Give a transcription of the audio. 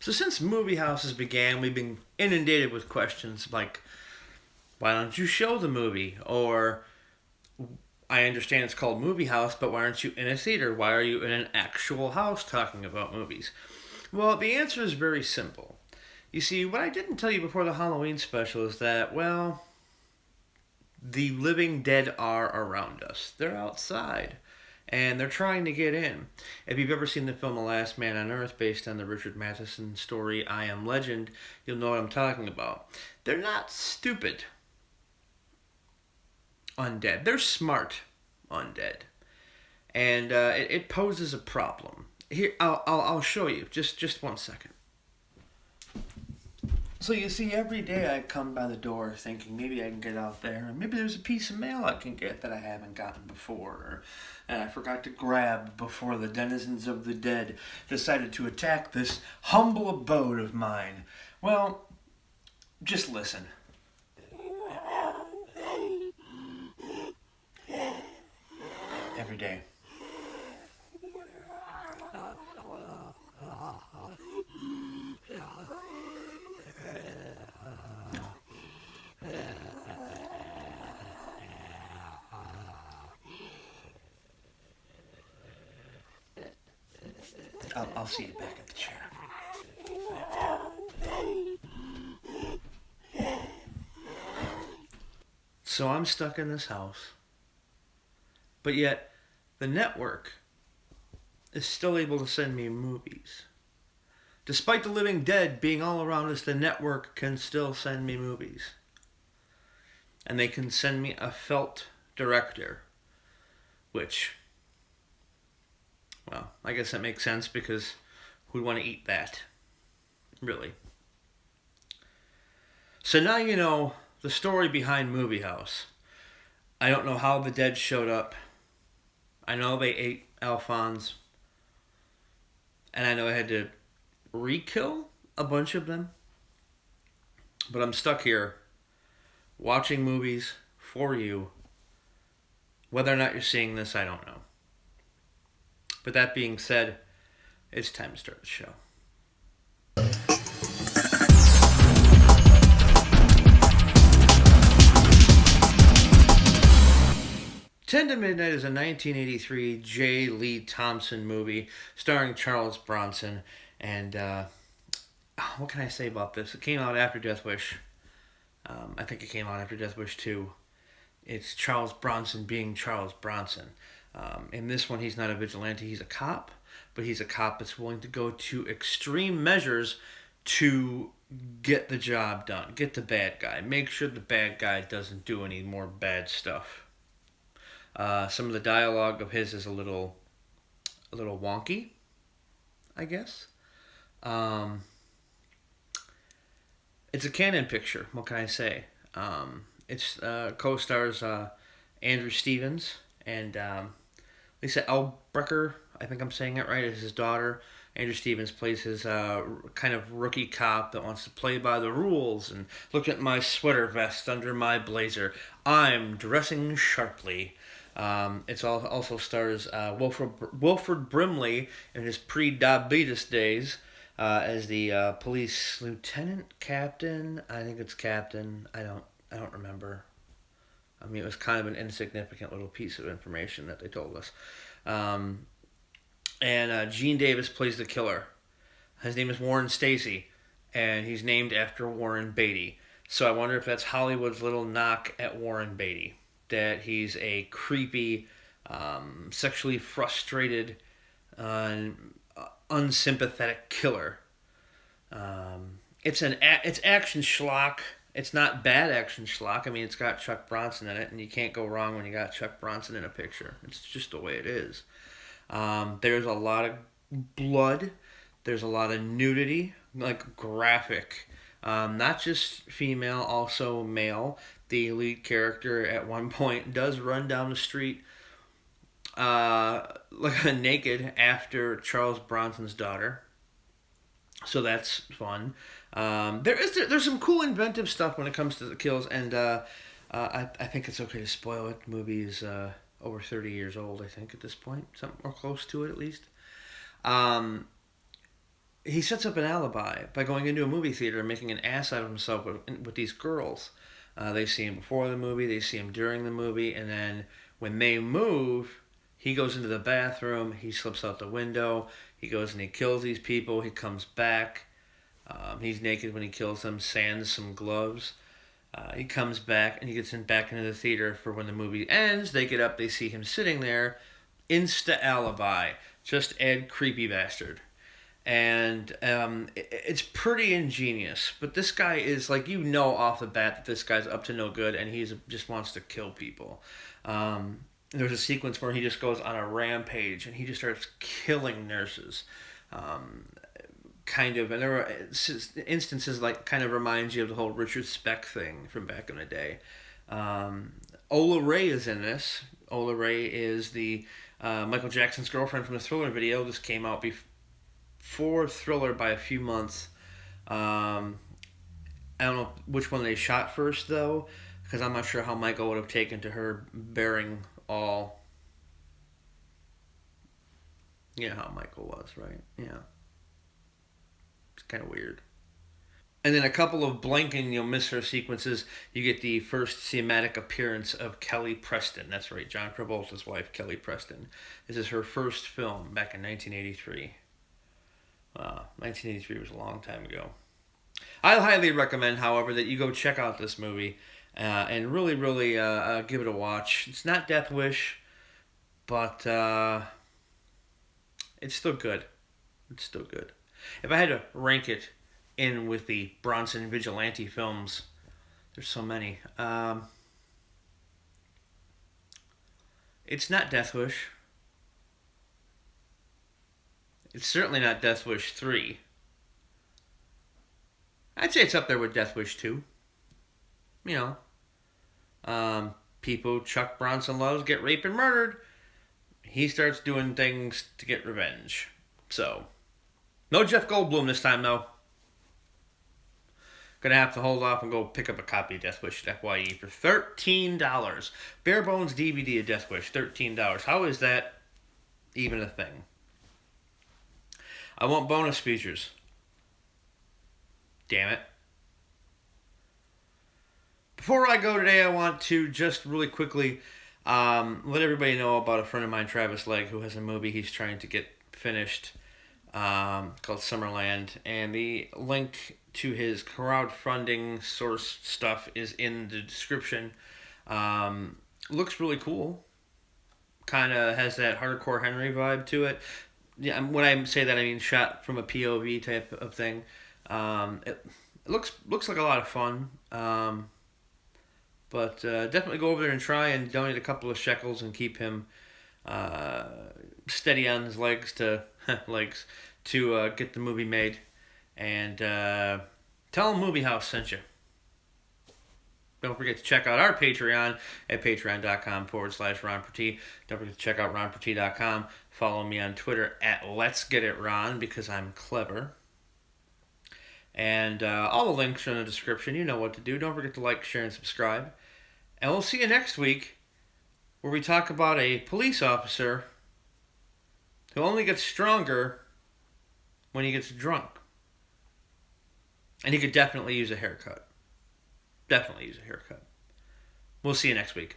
So since movie houses began, we've been inundated with questions like, why don't you show the movie? Or, I understand it's called movie house, but why aren't you in a theater? Why are you in an actual house talking about movies? Well, the answer is very simple. You see, what I didn't tell you before the Halloween special is that, well, the living dead are around us. They're outside. And they're trying to get in. If you've ever seen the film The Last Man on Earth, based on the Richard Matheson story I Am Legend, you'll know what I'm talking about. They're not stupid undead. They're smart undead. And it poses a problem. Here, I'll show you. Just 1 second. So you see, every day I come by the door thinking maybe I can get out there, and maybe there's a piece of mail I can get that I haven't gotten before, or I forgot to grab before the denizens of the dead decided to attack this humble abode of mine. Well, just listen. Every day. I'll see you back at the chair. So I'm stuck in this house, but yet the network is still able to send me movies. Despite the living dead being all around us, the network can still send me movies. And they can send me a felt director, which, well, I guess that makes sense because we want to eat that. Really. So now you know the story behind Movie House. I don't know how the dead showed up. I know they ate Alphonse. And I know I had to re-kill a bunch of them. But I'm stuck here watching movies for you. Whether or not you're seeing this, I don't know. But that being said, it's time to start the show. 10 to Midnight is a 1983 J. Lee Thompson movie starring Charles Bronson. And what can I say about this? It came out after Death Wish. I think it came out after Death Wish 2. It's Charles Bronson being Charles Bronson. In this one, he's not a vigilante, he's a cop. But he's a cop that's willing to go to extreme measures to get the job done. Get the bad guy. Make sure the bad guy doesn't do any more bad stuff. Some of the dialogue of his is a little wonky, I guess. It's a Canon picture. What can I say? It's co-stars Andrew Stevens and Lisa Eilbecker. I think I'm saying it right. Is his daughter. Andrew Stevens plays his kind of rookie cop that wants to play by the rules and look at my sweater vest under my blazer. I'm dressing sharply. It also stars Wilford Brimley in his pre-diabetes days as the police lieutenant captain. I think it's captain. I don't remember. I mean, it was kind of an insignificant little piece of information that they told us. And Gene Davis plays the killer. His name is Warren Stacy, and he's named after Warren Beatty. So I wonder if that's Hollywood's little knock at Warren Beatty. That he's a creepy, sexually frustrated, unsympathetic killer. It's action schlock. It's not bad action schlock. I mean, it's got Chuck Bronson in it, and you can't go wrong when you got Chuck Bronson in a picture. It's just the way it is. There's a lot of blood. There's a lot of nudity, like graphic. Not just female, also male. The lead character at one point does run down the street naked after Charles Bronson's daughter. So that's fun. There's some cool inventive stuff when it comes to the kills, and I think it's okay to spoil it. The movie is over 30 years old, I think, at this point. Something or close to it, at least. he sets up an alibi by going into a movie theater and making an ass out of himself with these girls. They see him before the movie, they see him during the movie, and then when they move, he goes into the bathroom, he slips out the window, he goes and he kills these people, he comes back. He's naked when he kills them, sands some gloves. He comes back and he gets back into the theater for when the movie ends. They get up, they see him sitting there. Insta alibi. Just add creepy bastard. And it's pretty ingenious. But this guy is like, you know off the bat that this guy's up to no good and he just wants to kill people. There's a sequence where he just goes on a rampage and he just starts killing nurses. Kind of, and there are instances like kind of reminds you of the whole Richard Speck thing from back in the day. Ola Ray is in this. Ola Ray is the Michael Jackson's girlfriend from the Thriller video. This came out before Thriller by a few months. I don't know which one they shot first though, because I'm not sure how Michael would have taken to her bearing all. You know how Michael was, right? Yeah. It's kind of weird. And then a couple of blank and you'll miss her sequences. You get the first cinematic appearance of Kelly Preston. That's right, John Travolta's wife, Kelly Preston. This is her first film back in 1983. 1983 was a long time ago. I highly recommend, however, that you go check out this movie and really, really give it a watch. It's not Death Wish, but it's still good. It's still good. If I had to rank it in with the Bronson Vigilante films, there's so many. It's not Death Wish. It's certainly not Death Wish 3. I'd say it's up there with Death Wish 2. You know, people Chuck Bronson loves get raped and murdered. He starts doing things to get revenge. So, no Jeff Goldblum this time, though. Gonna have to hold off and go pick up a copy of Death Wish at FYE for $13. Bare bones DVD of Death Wish, $13. How is that even a thing? I want bonus features. Damn it. Before I go today, I want to just really quickly let everybody know about a friend of mine, Travis Legg, who has a movie he's trying to get finished called Summerland, and the link to his crowdfunding source stuff is in the description. Looks really cool. Kind of has that Hardcore Henry vibe to it. Yeah, when I say that, I mean shot from a POV type of thing. It looks like a lot of fun. But definitely go over there and try and donate a couple of shekels and keep him steady on his legs to get the movie made. And tell him Movie House sent you. Don't forget to check out our Patreon at patreon.com/Ron Pertee. Don't forget to check out ronpertee.com. Follow me on Twitter at Let's Get It Ron because I'm clever. And all the links are in the description. You know what to do. Don't forget to like, share, and subscribe. And we'll see you next week where we talk about a police officer who only gets stronger when he gets drunk. And he could definitely use a haircut. Definitely use a haircut. We'll see you next week.